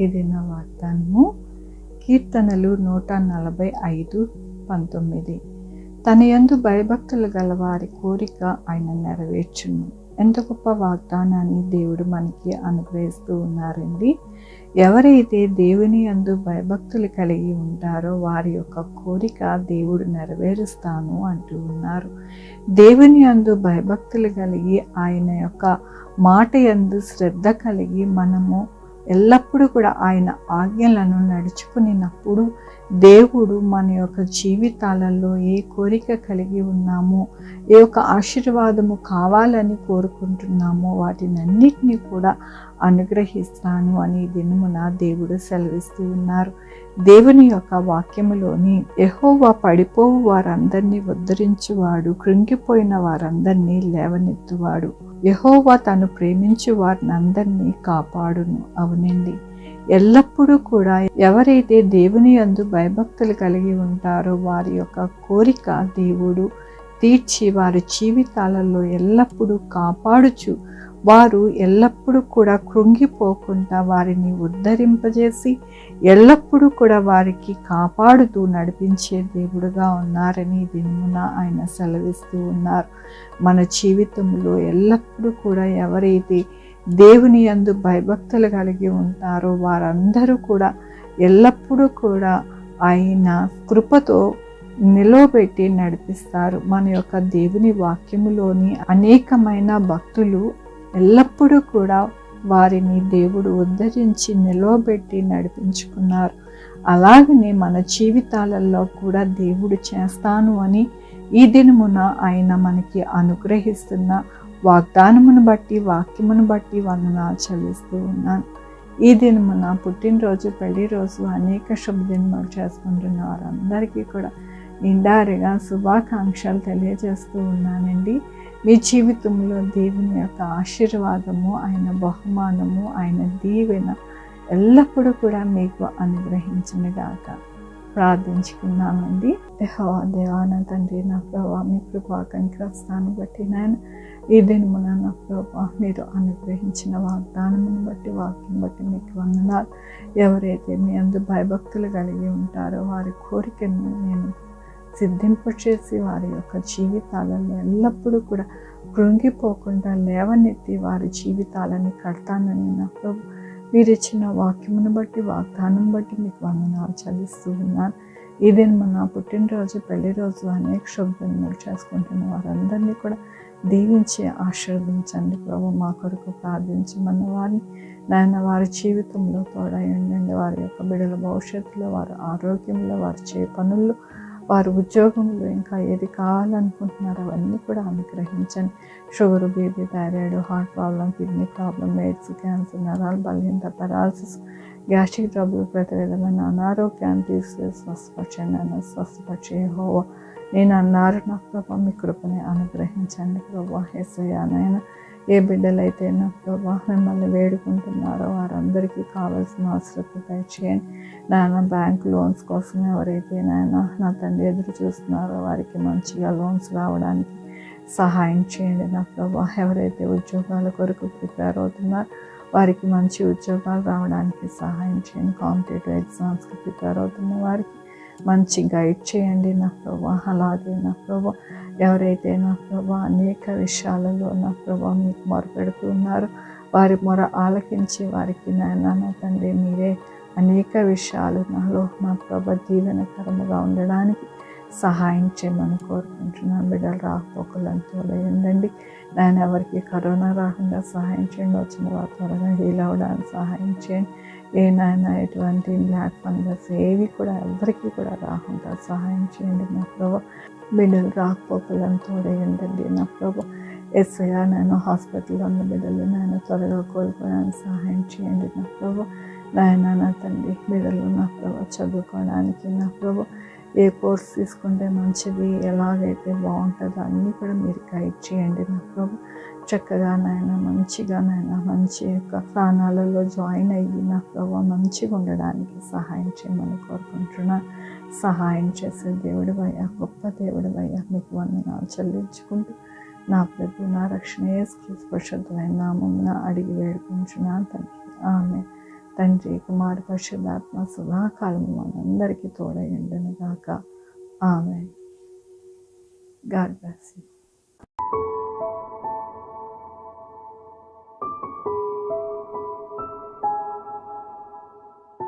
ఇది నా వాగ్దానము. కీర్తనలు 145:19. తన యందు భయభక్తులు గల వారి కోరిక ఆయన నెరవేర్చును. ఎంత గొప్ప వాగ్దానాన్ని దేవుడు మనకి అనుగ్రహిస్తూ ఉన్నారండి. ఎవరైతే దేవుని యందు భయభక్తులు కలిగి ఉంటారో వారి యొక్క కోరిక దేవుడు నెరవేరుస్తాను అంటూ ఉన్నారు. దేవుని యందు భయభక్తులు కలిగి ఆయన యొక్క మాట యందు శ్రద్ధ కలిగి మనము ఎల్లప్పుడూ కూడా ఆయన ఆజ్ఞలను నడుచుకున్నప్పుడు దేవుడు మన యొక్క జీవితాలలో ఏ కోరిక కలిగి ఉన్నామో, ఏ యొక్క ఆశీర్వాదము కావాలని కోరుకుంటున్నామో వాటినన్నిటినీ కూడా అనుగ్రహిస్తాను అని దినమున దేవుడు సెలవిస్తూ ఉన్నారు. దేవుని యొక్క వాక్యములోని యెహోవా పడిపోవు వారందరినీ ఉద్ధరించువాడు, కృంగిపోయిన వారందరినీ లేవనెత్తువాడు. యెహోవా తను ప్రేమించు వారిని అందరినీ కాపాడును. అవునండి, ఎల్లప్పుడూ కూడా ఎవరైతే దేవుని యందు భయభక్తులు కలిగి ఉంటారో వారి యొక్క కోరిక దేవుడు తీర్చి వారి జీవితాలలో ఎల్లప్పుడూ కాపాడుచు, వారు ఎల్లప్పుడూ కూడా కృంగిపోకుండా వారిని ఉద్ధరింపజేసి ఎల్లప్పుడూ కూడా వారికి కాపాడుతూ నడిపించే దేవుడుగా ఉన్నారని దినమున ఆయన సెలవిస్తూ ఉన్నారు. మన జీవితంలో ఎల్లప్పుడూ కూడా ఎవరైతే దేవుని యందు భయభక్తులు కలిగి ఉంటారో వారందరూ కూడా ఎల్లప్పుడూ కూడా ఆయన కృపతో నిలవబెట్టి నడిపిస్తారు. మన యొక్క దేవుని వాక్యములోని అనేకమైన భక్తులు ఎల్లప్పుడూ కూడా వారిని దేవుడు ఉద్ధరించి నిలవబెట్టి నడిపించుకున్నారు. అలాగనే మన జీవితాలలో కూడా దేవుడు చేస్తాను అని ఈ దినమున ఆయన మనకి అనుగ్రహిస్తున్న వాగ్దానమును బట్టి వాక్యమును బట్టి వందనాలు చెల్లిస్తూ ఉన్నాను. ఈ దినమున పుట్టినరోజు, పెళ్లి రోజు, అనేక శుభదినాలు చేసుకుంటున్న వారందరికీ కూడా నిండారుగా శుభాకాంక్షలు తెలియజేస్తూ ఉన్నానండి. మీ జీవితంలో దేవుని యొక్క ఆశీర్వాదము, ఆయన బహుమానము, ఆయన దీవెన ఎల్లప్పుడూ కూడా మీకు అనుగ్రహించునుగాక. ప్రార్థించుకున్నామండి. యెహోవా దేవా, నా తండ్రి, నా ప్రభువా, మీ కృపా కనికరాన్ని బట్టి నాయన ఈ దినమున నా ప్రభువా మీరు అనుగ్రహించిన వాగ్దానమును బట్టి, వాక్యం బట్టి మీకు వందనాలు. ఎవరైతే మీ అందు భయభక్తులు కలిగి ఉంటారో వారి కోరికను నేను సిద్ధింపచేసి వారి యొక్క జీవితాలలో ఎల్లప్పుడూ కూడా కృంగిపోకుండా లేవనెత్తి వారి జీవితాలని కడతానని నా ప్రభు మీరు ఇచ్చిన వాక్యమును బట్టి, వాగ్దానం బట్టి మీకు వందనాలు చెల్లిస్తూ ఉన్నాను. ఇదే మన పుట్టినరోజు, పెళ్లి రోజు, అనేక శుభదినాలు చేసుకుంటున్న వారందరినీ కూడా దీవించి ఆశీర్వదించండి ప్రభు. మా కొరకు ప్రార్థించమన్న వారిని నాయన వారి జీవితంలో తోడై ఉండండి. వారి యొక్క బిడ్డల భవిష్యత్తులో, వారి ఆరోగ్యంలో, వారి చే పనుల్లో, వారి ఉద్యోగంలో ఇంకా ఏది కావాలనుకుంటున్నారో అవన్నీ కూడా అనుగ్రహించండి. Sugar, BP, thyroid, heart problem, kidney problem, AIDS, cancer, నరాల బలహీనత, పెరాలసిస్, గ్యాస్ట్రిక్ ట్రబుల్, ప్రతి విధమైన అనారోగ్యాన్ని తీసివేసి స్వస్థపరచండి. నన్ను స్వస్థపరిచే యెహోవా నేను అన్నారు నా ప్రభా మీ కృపని అనుగ్రహించండి ప్రభా. యేసయ్యా నాయన ఏ బిడ్డలైతే నా ప్రభా మిమ్మల్ని వేడుకుంటున్నారో వారందరికీ కావాల్సిన అవసరత దయచేయండి. నాయన బ్యాంక్ లోన్స్ కోసం ఎవరైతే నాయన నా తండ్రి ఎదురు చూస్తున్నారో వారికి మంచిగా లోన్స్ రావడానికి సహాయం చేయండి నా ప్రభా. ఎవరైతే ఉద్యోగాల కొరకు ప్రిపేర్ అవుతున్నారో వారికి మంచి ఉద్యోగాలు రావడానికి సహాయం చేయండి. కాంపిటేటివ్ ఎగ్జామ్స్కి ప్రిపేర్ అవుతున్న వారికి మంచి గైడ్ చేయండి నా ప్రభా. అలాగే నా ప్రభా ఎవరైతే నా ప్రభా అనేక విషయాలలో నా ప్రభా మీకు మొరపెడుతున్నారు వారి మొర ఆలకించి వారికి నాయన నా తండ్రి మీరే అనేక విషయాలు నాలో నా ప్రభా దీవెనకరముగా ఉండడానికి సహాయం చేయమని కోరుకుంటున్నాను. బిడ్డలు రాకపోకలను తోడయండి నాయన. ఎవరికి కరోనా రాకుండా సహాయం చేయండి. వచ్చిన వారు త్వరగా హీల్ అవ్వడానికి సహాయం చేయండి. ఏ నాయన ఎటువంటి బ్లాక్ ఫంగస్ ఏవి కూడా ఎవరికి కూడా రాకుండా సహాయం చేయండి నా ప్రభా. బిడ్డలు రాకపోకలను తోడయండి నా ప్రభా. యేసయ్యా నేను హాస్పిటల్లో ఉన్న బిడ్డలు నాయన త్వరగా కోలుకోవడానికి సహాయం చేయండి నా ప్రభా. నాయన నా తండ్రి బిడ్డలు నా ప్రభా చదువుకోవడానికి నా ప్రభా ఏ కోర్స్ తీసుకుంటే మంచిది, ఎలాగైతే బాగుంటుందో అన్నీ కూడా మీరు గైడ్ చేయండి నా ప్రభు. చక్కగా నాయన మంచిగా నాయన మంచి యొక్క స్థానాలలో జాయిన్ అయ్యి నా ప్రభు మంచిగా ఉండడానికి సహాయం చేయమని కోరుకుంటున్నాను. సహాయం చేసే దేవుడివయ్యా, గొప్ప దేవుడివయ్యా, మీకు వందనాలు చెల్లించుకుంటూ నా ప్రభు నా రక్షణ యేసు పరిశుద్ధమైన నామమున అడిగి వేడుకుంటున్నాను తండ్రి. ఆమేన్. తండ్రి కుమార్ పరిశుద్ధాత్మ సదాకాలము మనందరికీ తోడై ఉండును గాక. ఆమేన్. God bless you.